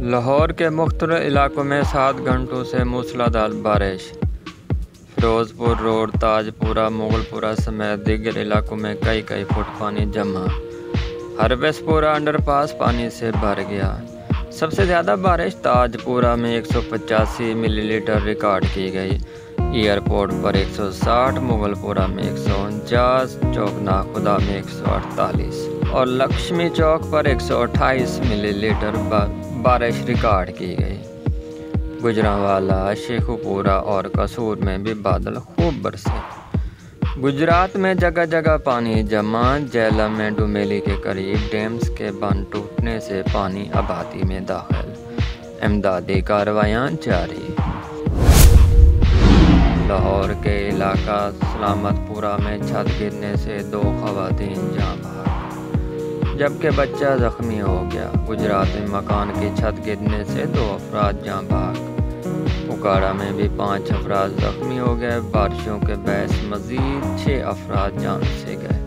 لاہور کے مختلف علاقوں میں 7 گھنٹوں سے موسلادھار بارش۔ فیروز پور روڈ، تاج پورہ، مغل پورہ سمیت دیگر علاقوں میں کئی فٹ پانی جمع۔ ہرویس پورہ انڈر پاس پانی سے بھر گیا۔ سب سے زیادہ بارش تاج پورہ میں 185 ملی لیٹر ریکارڈ کی گئی۔ ایئرپورٹ پر 160، مغل پورہ میں 149، چوک ناخدا میں 148 اور لکشمی چوک پر 128 ملی لیٹر بارش ریکارڈ کی گئی۔ گوجرانوالہ، شیخو پورہ اور قصور میں بھی بادل خوب برسے۔ گجرات میں جگہ جگہ پانی جمع۔ جہلم میں ڈومیلی کے قریب ڈیمز کے بند ٹوٹنے سے پانی آبادی میں داخل۔ امدادی کارروائیاں جاری۔ لاہور کے علاقہ سلامت پورہ میں چھت گرنے سے 2 خواتین جاں بحق، جبکہ بچہ زخمی ہو گیا۔ گجرات میں مکان کی چھت گرنے سے 2 افراد جاں بحق۔ پکارا میں بھی 5 افراد زخمی ہو گئے۔ بارشوں کے باعث مزید 6 افراد جان سے گئے۔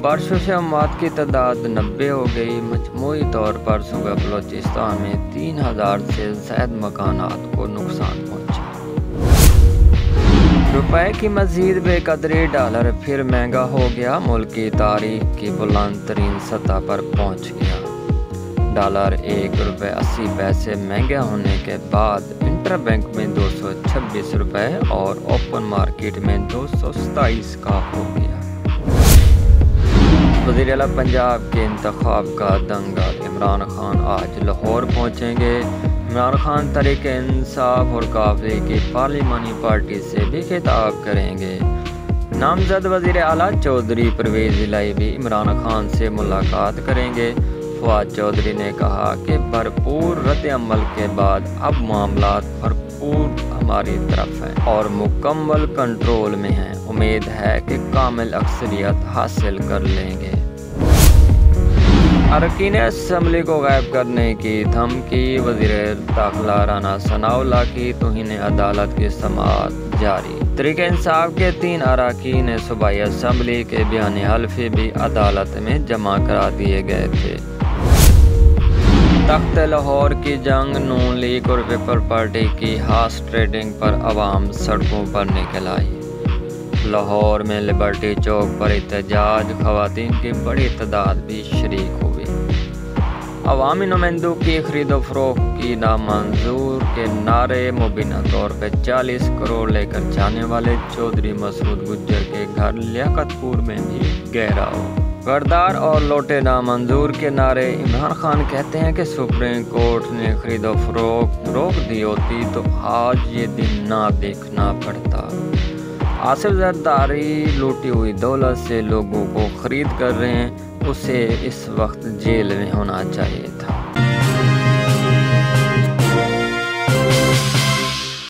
بارشوں سے اموات کی تعداد 90 ہو گئی۔ مجموعی طور پر صوبہ بلوچستان میں 3000 سے زائد مکانات کو نقصان پہنچا۔ روپے کی مزید بے قدری، ڈالر پھر مہنگا ہو گیا۔ ملک کی تاریخ کی بلند ترین سطح پر پہنچ گیا۔ ڈالر 1 روپے 80 پیسے مہنگا ہونے کے بعد انٹر بینک میں 226 روپے اور اوپن مارکیٹ میں 227 کا ہو گیا۔ وزیر اعلیٰ پنجاب کے انتخاب کا دنگل۔ عمران خان آج لاہور پہنچیں گے۔ عمران خان تحریک انصاف اور قافلے کی پارلیمانی پارٹی سے بھی خطاب کریں گے۔ نامزد وزیر اعلیٰ چودھری پرویز الہی بھی عمران خان سے ملاقات کریں گے۔ فواد چودھری نے کہا کہ بھرپور رد عمل کے بعد اب معاملات بھرپور ہماری طرف ہیں اور مکمل کنٹرول میں ہیں۔ امید ہے کہ کامل اکثریت حاصل کر لیں گے۔ اراکین اسمبلی کو غائب کرنے کی دھمکی۔ وزیر داخلہ رانا ثناءاللہ کی توہین عدالت کی سماعت جاری۔ تحریک انصاف کے 3 اراکین صوبائی اسمبلی کے بیان حلفی بھی عدالت میں جمع کرا دیے گئے تھے۔ تخت لاہور کی جنگ۔ نون لیگ اور پیپل پارٹی کی ہارس ٹریڈنگ پر عوام سڑکوں پر نکل آئی۔ لاہور میں لبرٹی چوک پر احتجاج۔ خواتین کی بڑی تعداد بھی شریک ہوئی۔ عوامی نمائندوں کی خرید و فروخت کی نامنظور کے نعرے۔ مبینہ طور پہ 40 کروڑ لے کر جانے والے چودھری مسعود گجر کے گھر لیاقت پور میں بھی گھیراؤ۔ غدار اور لوٹے نامنظور کے نعرے۔ عمران خان کہتے ہیں کہ سپریم کورٹ نے خرید و فروخت روک دی ہوتی تو آج یہ دن نہ دیکھنا پڑتا۔ آصف زرداری لوٹی ہوئی دولت سے لوگوں کو خرید کر رہے ہیں، اسے اس وقت جیل میں ہونا چاہیے تھا۔